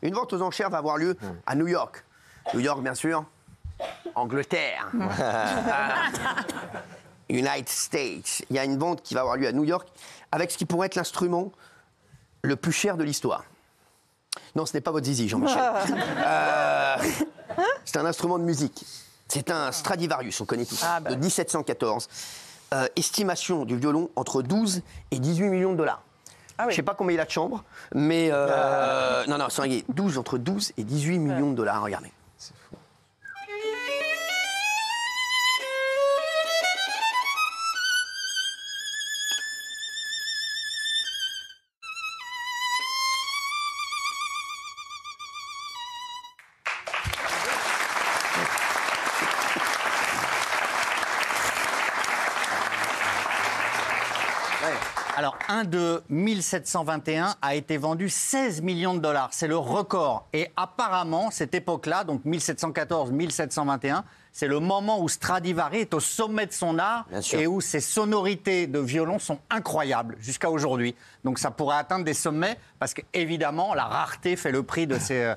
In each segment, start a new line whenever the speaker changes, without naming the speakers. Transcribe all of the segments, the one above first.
Une vente aux enchères va avoir lieu à New York. New York, bien sûr. Angleterre. United States. Il y a une vente qui va avoir lieu à New York avec ce qui pourrait être l'instrument le plus cher de l'histoire. Non, ce n'est pas votre zizi, Jean-Michel. C'est un instrument de musique. C'est un Stradivarius, on connaît tous, de 1714. Estimation du violon entre 12 et 18 millions de dollars.
Ah oui.
Je ne sais pas combien il a de chambres, mais... Non, c'est 12, entre 12 et 18 millions de dollars, regardez. C'est fou.
Alors, un de 1721 a été vendu 16 millions de dollars. C'est le record. Et apparemment, cette époque-là, donc 1714-1721, c'est le moment où Stradivari est au sommet de son art et où ses sonorités de violon sont incroyables jusqu'à aujourd'hui. Donc ça pourrait atteindre des sommets parce qu'évidemment, la rareté fait le prix de ces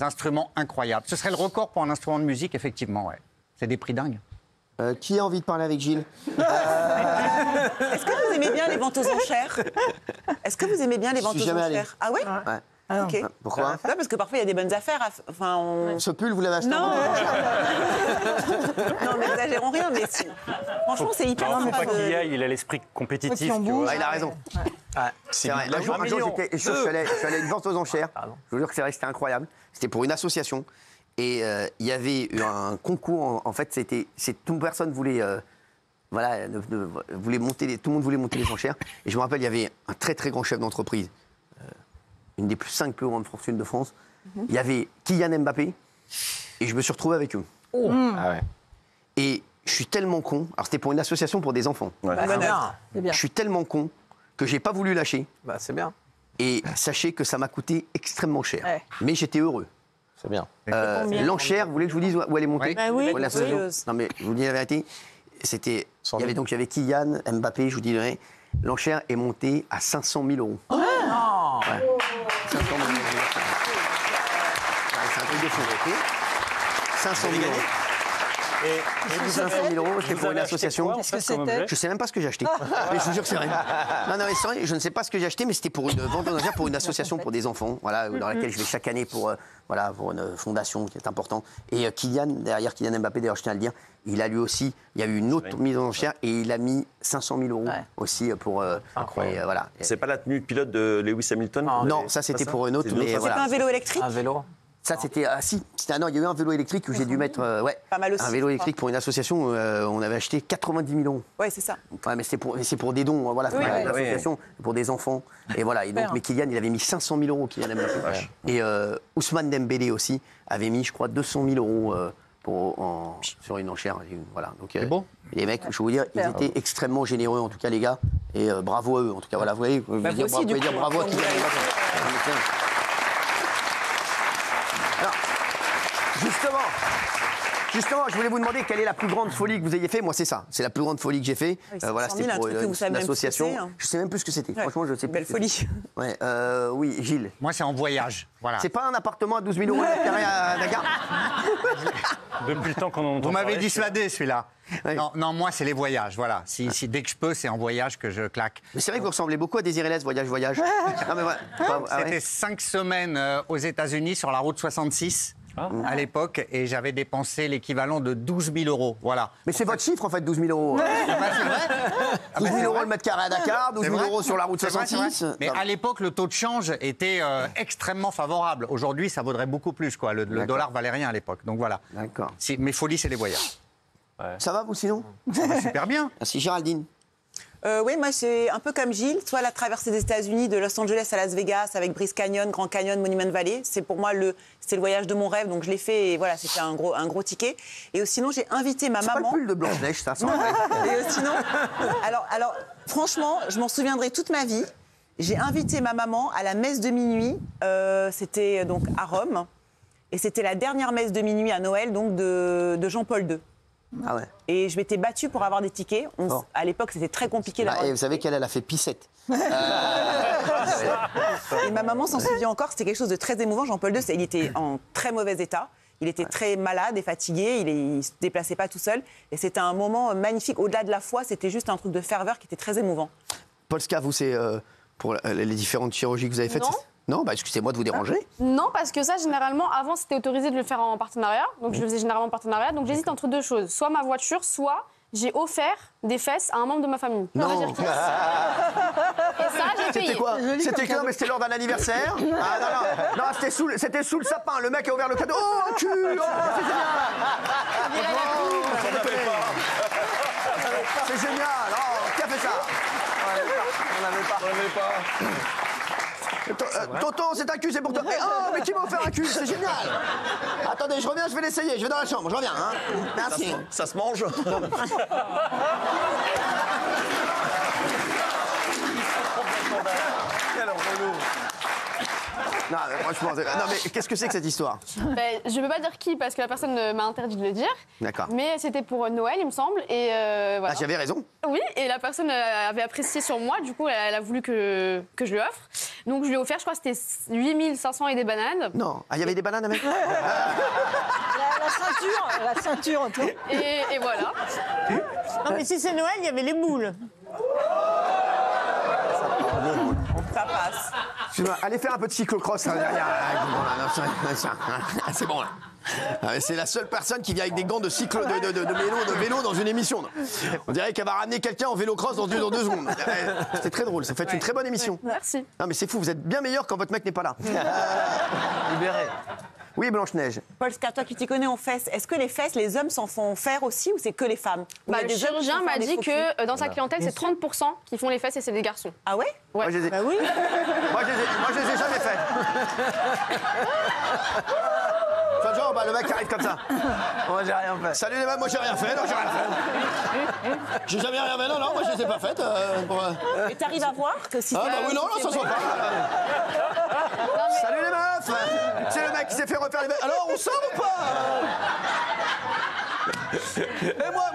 instruments incroyables. Ce serait le record pour un instrument de musique, effectivement. Ouais. C'est des prix dingues.
Qui a envie de parler avec Gilles?
Est-ce que vous aimez bien les ventes aux enchères? Est-ce que vous aimez bien les ventes aux enchères? Ah ouais?
Ouais.
Ok.
Pourquoi?
Non, parce que parfois il y a des bonnes affaires.
Ce pull, vous l'avez acheté?
Non, non, n'exagérons rien, mais franchement, c'est hyper
Non, faut
sympa.
pas qu'il y aille, il a l'esprit compétitif. Tu vois.
Il a raison. C'est vrai. Un jour, je suis allé à une vente aux enchères. Je vous jure que c'est vrai, c'était incroyable. C'était pour une association. Et il y avait eu un concours. En fait, toute personne voulait, voulait monter. Tout le monde voulait monter les enchères. Et je me rappelle, il y avait un très très grand chef d'entreprise, une des 5 plus grandes fortunes de France. Il y avait Kylian Mbappé. Et je me suis retrouvé avec eux.
Ah ouais.
Et je suis tellement con. Alors c'était pour une association pour des enfants.
Ouais.
C'est bien.
Je suis tellement con que j'ai pas voulu lâcher.
Bah, c'est bien.
Et sachez que ça m'a coûté extrêmement cher.
Ouais.
Mais j'étais heureux.
C'est bien.
L'enchère, vous voulez que je vous dise où elle est montée?
Oui,
Pour l'association.
curieuse.
Non mais je vous dis la vérité, il y avait Kylian Mbappé, je vous dirais, l'enchère est montée à 500 000 euros.
Oh,
ouais. 500 000 euros. C'est un truc de fou. 500 000 euros. Et 500 000 euros, c'était pour une association.
Qu'est-ce que c'était?
Je sais même pas ce que j'ai acheté. Mais je vous jure que c'est vrai. Non, mais c'est vrai, je ne sais pas ce que j'ai acheté, mais c'était pour une vente aux enchères pour une association pour des enfants, voilà, dans laquelle je vais chaque année pour une fondation qui est importante. Et Kylian Mbappé, d'ailleurs, je tiens à le dire, il a lui aussi, il y a eu une autre mise en enchère et il a mis 500 000 euros aussi pour.
Incroyable.
Voilà.
C'est pas la tenue de pilote de Lewis Hamilton?
Non, ça c'était pour une autre, mais
C'est
voilà.
pas un vélo électrique?
Un vélo.
Ça, c'était. Ah, si. Non, il y a eu un vélo électrique que j'ai dû mettre.
Pas mal aussi,
un vélo
je
électrique pour une association. On avait acheté 90 000 euros.
Ouais, c'est ça.
Ouais, mais c'est pour des dons. Voilà,
Oui,
pour
oui.
l'association, pour des enfants. Et voilà. Et donc, mais Kylian, il avait mis 500 000 euros, Kylian Mbappé. Et Ousmane Dembélé aussi avait mis, je crois, 200 000 euros sur une enchère. Voilà. Donc,
beau.
les mecs, je vais vous dire, ils étaient extrêmement généreux, en tout cas, les gars. Et bravo à eux. En tout cas, voilà, vous voyez, vous pouvez dire bravo à Kylian Mbappé. Alors, justement, je voulais vous demander quelle est la plus grande folie que vous ayez fait. Moi, c'est ça. C'est la plus grande folie que j'ai fait.
Oui,
voilà,
100 000,
c'était pour
un truc que vous savez
une
même plus ce que
association.
c'est, hein.
Je sais même plus ce que c'était.
Ouais.
Franchement, je sais plus.
Belle folie.
Ouais, oui, Gilles.
Moi, c'est en voyage. Voilà.
C'est pas un appartement à 12 000 euros le carré à Dakar?
Depuis le temps qu'on en entend
Vous m'avez
parler,
dissuadé, celui-là.
Ouais.
Non, moi, c'est les voyages. Voilà. Si, dès que je peux, c'est en voyage que je claque.
Mais c'est vrai que vous ressemblez beaucoup à Désiré Lès, voyage. Non, mais voilà. Ah ouais.
C'était 5 semaines aux États-Unis sur la route 66 à l'époque et j'avais dépensé l'équivalent de 12 000 euros. Voilà.
Mais c'est votre chiffre en fait, 12 000 euros.
C'est vrai.
12 000 euros le mètre carré à Dakar, 12 000
vrai.
euros sur la route
C'est vrai,
66.
c'est vrai. Mais à l'époque, le taux de change était extrêmement favorable. Aujourd'hui, ça vaudrait beaucoup plus, quoi. Le dollar valait rien à l'époque. Donc voilà.
D'accord.
Mes folies, c'est les voyages.
Ça va vous sinon?
Ça va super bien.
Merci Géraldine.
Oui, moi, c'est un peu comme Gilles. Soit la traversée des États-Unis, de Los Angeles à Las Vegas, avec Bryce Canyon, Grand Canyon, Monument Valley. C'est pour moi c'est le voyage de mon rêve, donc je l'ai fait. Et voilà, c'était un gros ticket. Et sinon, j'ai invité ma
C'est pas
maman.
le pull de Blanche-Neige, ça.
Et sinon, alors, franchement, je m'en souviendrai toute ma vie. J'ai invité ma maman à la messe de minuit. C'était donc à Rome. Et c'était la dernière messe de minuit à Noël, donc de Jean-Paul II.
Ah ouais.
Et je m'étais battue pour avoir des tickets.
Bon.
À l'époque, c'était très compliqué
Ah,
d'avoir
et
des
vous savez
tickets.
qu'elle a fait pissette.
Et ma maman s'en souvient encore, c'était quelque chose de très émouvant. Jean-Paul II, il était en très mauvais état. Il était très malade et fatigué, il ne se déplaçait pas tout seul. Et c'était un moment magnifique. Au-delà de la foi, c'était juste un truc de ferveur qui était très émouvant.
Polska, vous, c'est pour les différentes chirurgies que vous avez faites?
Non.
Non, bah excusez-moi de vous déranger.
Non, parce que ça, généralement, avant, c'était autorisé de le faire en partenariat. Donc, je le faisais généralement en partenariat. Donc, j'hésite entre deux choses. Soit ma voiture, soit j'ai offert des fesses à un membre de ma famille.
Non.
On va dire qui. Et ça, j'ai payé.
C'était quoi? C'était quoi? Mais c'était lors d'un anniversaire? Ah non, non, non, c'était sous le sapin. Le mec a ouvert le cadeau. Oh, un cul! Oh, c'est génial! Oh, sans déconner. C'est génial! Oh, qui a fait ça?
On n'avait pas.
Tonton, c'est un cul, c'est pour toi. Mais qui m'a offert un cul? C'est génial! Attendez, je reviens, je vais l'essayer. Je vais dans la chambre, je reviens. Hein. Merci.
Ça se mange. Quel relou.
Non, franchement, non, mais qu'est-ce que c'est que cette histoire?
Ben, je ne peux pas dire qui, parce que la personne m'a interdit de le dire.
D'accord.
Mais c'était pour Noël, il me semble. Et voilà.
Ah, j'avais raison.
Oui, et la personne avait apprécié sur moi, du coup, elle a voulu que je lui offre. Donc, je lui ai offert, je crois que c'était 8500 et des bananes.
Non. Ah, il y avait des bananes avec?
La ceinture. Toi.
Et voilà.
Non, mais si c'est Noël, il y avait les boules.
Ça passe.
Excuse-moi, allez faire un peu de cyclocross là, derrière. C'est bon là. C'est la seule personne qui vient avec des gants de vélo dans une émission. On dirait qu'elle va ramener quelqu'un en vélo-cross dans 2 secondes. C'était très drôle, ça fait une très bonne émission.
Merci.
Non mais c'est fou, vous êtes bien meilleur quand votre mec n'est pas là. Libéré. Oui, Blanche-Neige.
Polska, toi qui t'y connais en fesses, est-ce que les fesses, les hommes s'en font faire aussi ou c'est que les femmes? Ou il y a
Le
des hommes qui
chirurgien
font
m'a
faire des
dit
faux culs?
que dans sa clientèle, c'est 30% qui font les fesses et c'est des garçons.
Ah ouais?
Moi, je les ai,
Bah oui.
moi, je les ai jamais faites. Enfin, genre, bah, le mec arrive comme ça.
Moi, j'ai rien fait.
Salut les mecs, moi j'ai rien fait, non, j'ai rien fait. J'ai jamais rien fait, non, moi je les ai pas faites.
Et t'arrives à voir que si
Ah
c'est-
bah oui, non,
c'est
ça se voit
vrai.
pas. Salut les meufs. C'est le mec qui s'est fait refaire les meufs. Alors, on sort ou pas? Et moi,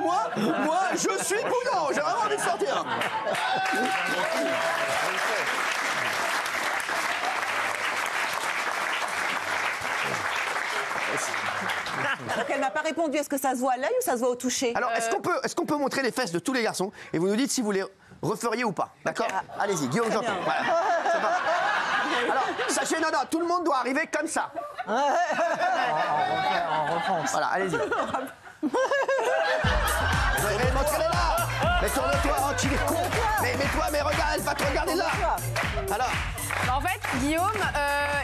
je suis bouillant, j'ai vraiment envie de sortir.
Donc elle m'a pas répondu. Est-ce que ça se voit à l'œil ou ça se voit au toucher?
Alors, est-ce qu'on peut montrer les fesses de tous les garçons et vous nous dites si vous les referiez ou pas? D'accord? Allez-y, Guillaume Janton. Voilà. C'est parti. Alors, sachez, non, tout le monde doit arriver comme ça.
En reFrance.
Voilà, allez-y. Mais montrez-les là. Mais tourne-toi, oh, tu es con. Mais toi, mais regarde, elle va te regarder là. Alors,
En fait, Guillaume,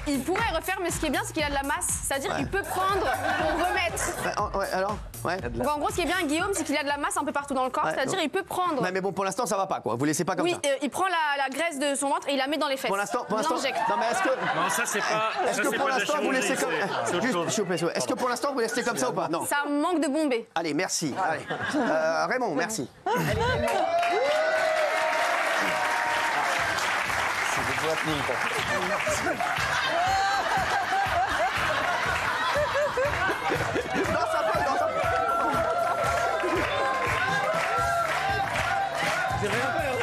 il pourrait refaire, mais ce qui est bien, c'est qu'il a de la masse. C'est-à-dire qu'il peut prendre pour remettre.
ouais, alors, ouais.
Donc en gros, ce qui est bien, Guillaume, c'est qu'il a de la masse un peu partout dans le corps.
Ouais,
C'est-à-dire
donc-
il peut prendre.
Mais bon, pour l'instant, ça va pas, quoi. Vous laissez pas comme
Oui,
ça.
il prend la graisse de son ventre et il la met dans les fesses.
Pour l'instant,
Il injecte.
non, mais est-ce que,
Non, ça, c'est pas.
est-ce
ça,
que
c'est
pour
pas de la
l'instant vous laissez comme,
chirurgie, c'est autre
juste,
chose.
s'il vous plaît, s'il vous plaît. Est-ce que pour l'instant vous laissez comme ça ou pas? Non.
Ça manque de bombée.
Allez, merci. Allez. Raymond, merci. Non, ça peut, non, ça peut.
J'ai rien fait. Hein.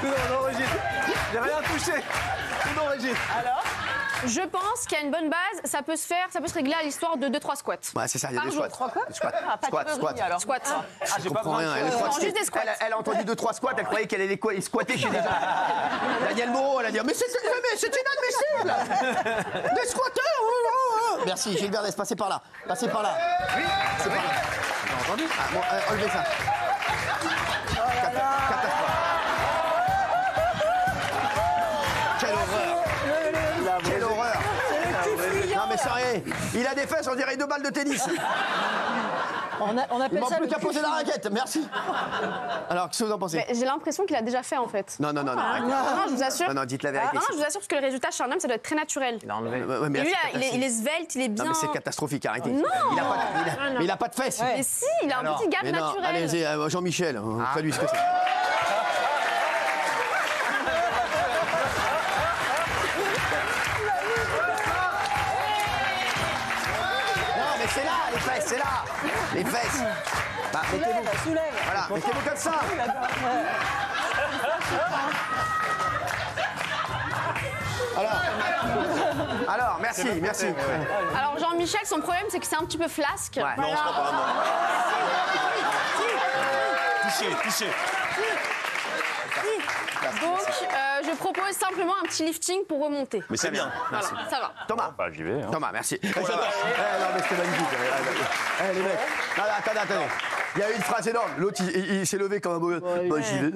Tout dans l'enregistre. J'ai rien touché. Tout d'enregistre.
Alors?
Je pense qu'il y a une bonne base, ça peut se faire, ça peut se régler à l'histoire de 2-3 squats.
Ouais, c'est ça, il y a
Par
des
jour.
squats. Des squats.
Pas de
Squats,
chirurgie,
squats.
alors.
Squats.
Je comprends rien. Elle,
Non, juste des squats.
elle a entendu 2-3 squats, elle croyait qu'elle allait squatter chez des gens. Daniel Moreau, elle a dit mais c'est inadmissible. Des squatteurs. Merci, Gilles Verdès, passez par là. Passez par là. Oui, c'est par là. J'ai entendu. Ah, bon, enlevez ça. Catastrophe. Quelle horreur. Quelle horreur. Non mais sérieux, il a des fesses, on dirait 2 balles de tennis.
On
Il
appelle
manque
ça
plus
le
qu'à poser la raquette, merci. Alors, qu'est-ce que vous en pensez?
Mais j'ai l'impression qu'il a déjà fait en fait.
Non, arrête.
Non, je vous assure.
Non, dites la vérité.
Non, je vous assure parce que le résultat chez un homme, ça doit être très naturel.
Ouais, mais
Et lui,
là,
là, il est svelte, il est bien.
Non, mais c'est catastrophique, arrêtez.
Non.
Mais il a pas de fesses.
Mais si, il a un petit gap
Mais non,
naturel.
allez-y, Jean-Michel, fais-lui ce que c'est. Non, mais c'est là, les fesses, c'est là. Les fesses. Bah, mettez-vous.
Soulève.
Voilà, mettez-vous comme ça. Alors, merci, merci.
Alors Jean-Michel, son problème c'est que c'est un petit peu flasque.
Ouais.
Non, je crois pas, non. Touché.
Donc je propose simplement un petit lifting pour remonter.
Mais c'est bien.
Voilà, ça va.
Thomas.
Bah, j'y vais. Hein.
Thomas, merci. Non, mais c'était magnifique. Les mecs. Non, attendez. Il y a eu une phrase énorme. L'autre, il s'est levé comme un beau gosse. Bah, j'y vais.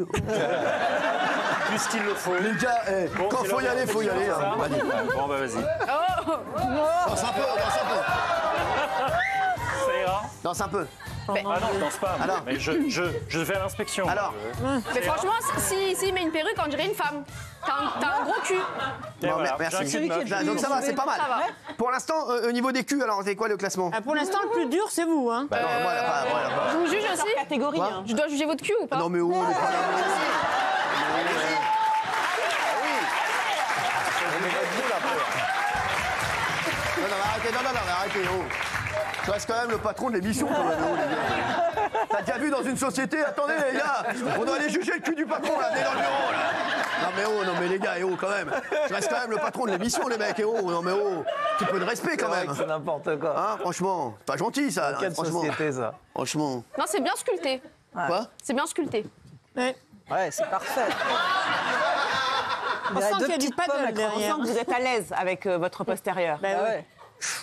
Puisqu'il le faut.
Les gars, quand faut y aller, faut y aller. Hein. Vas-y.
Bon, bah, vas-y.
Danse un peu.
Ça ira.
Danse un peu.
Ah non, je danse pas. moi.
Alors.
Mais je vais à l'inspection.
Alors.
Mais franchement, s'il met une perruque, on dirait une femme. T'as un gros cul.
Et
Bon,
voilà,
merci.
j'ai un cul de meuf.
Donc ça va, c'est pas mal.
Ça va.
Pour l'instant, au niveau des culs, alors c'est quoi le classement?
Ah, pour l'instant, le plus dur, c'est vous. Hein.
Non, moi, là, pas.
Je vous juge aussi.
Catégorie.
Quoi
Hein.
Je dois juger votre cul ou pas?
Non, mais oh, on est pas là. Non, arrêtez, oh. Je reste quand même le patron de l'émission, quand même, oh, les gars. T'as déjà vu dans une société? Attendez, les gars, on doit aller juger le cul du patron, là, venez dans le bureau, là. Non, mais les gars, quand même. Je reste quand même le patron de l'émission, les mecs, non, mais un petit peu de respect, quand même.
C'est n'importe quoi.
Hein, franchement, pas gentil, ça.
Quelle
franchement.
société, ça?
Franchement.
Non, c'est bien sculpté.
Quoi?
C'est bien sculpté.
Ouais.
Ouais, c'est parfait.
On sent qu'il y a du paddle
On
derrière.
sent que vous êtes à l'aise avec votre postérieur.
Bah ouais.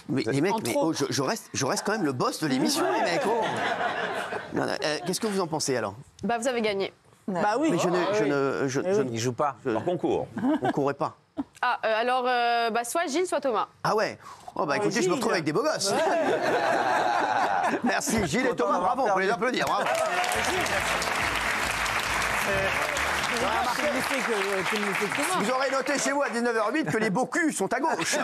Mais les mecs,
En trop.
je reste quand même le boss de l'émission, les mecs. Oh. Non, qu'est-ce que vous en pensez alors?
Bah, vous avez gagné.
Bah oui.
Mais je
Il joue pas. Par concours.
on courait pas.
Ah, alors, bah, soit Gilles, soit Thomas.
Ah ouais. Oh bah écoutez, je me retrouve avec des beaux gosses. Merci Gilles et Thomas, bravo, on peut les applaudir, bravo. Vous aurez noté chez vous à 19h08 que les beaux culs sont à gauche.